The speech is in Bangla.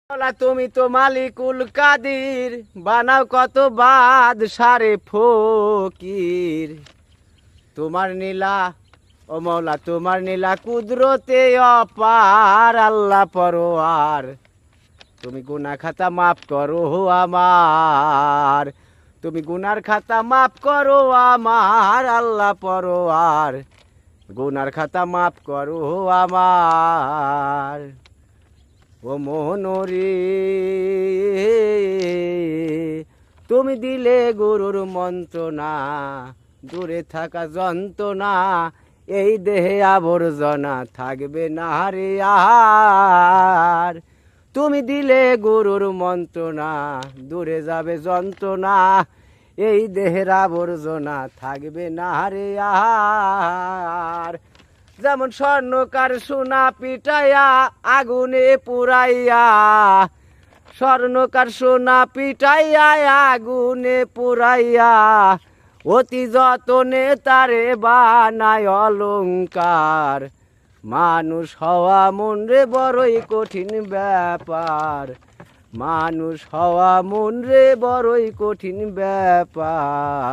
তুমি তো মালিকুল কাদির, বানাও কত বাদ সারে ফকির। তোমার নীলা ও মৌলা, তোমার নীলা কুদরতে অপার, আল্লাহ পরোয়ার। তুমি গুনাহ খাতা মাফ করো আমার, তুমি গুনার খাতা মাফ করো আমার, আল্লাহ পরোয়ার। গুনার খাতা মাফ করো আমার। ও মোহনরে, তুমি দিলে গুরুর মন্ত্রণা, দূরে থাকা যন্ত্রণা, এই দেহে আবর্জনা থাকবে না রে আর। তুমি দিলে গুরুর মন্ত্রণা, দূরে যাবে যন্ত্রণা, এই দেহের আবর্জনা থাকবে না রে আর। যেমন স্বর্ণকার সোনা পিটাইয়া আগুনে পুরাইয়া, স্বর্ণকার সোনা পিটাইয়া আগুনে পুরাইয়া, অতি যতনে তারে বানায় অলংকার। মানুষ হওয়া মন রে বড়ই কঠিন ব্যাপার, মানুষ হওয়া মন রে বড়ই কঠিন ব্যাপার।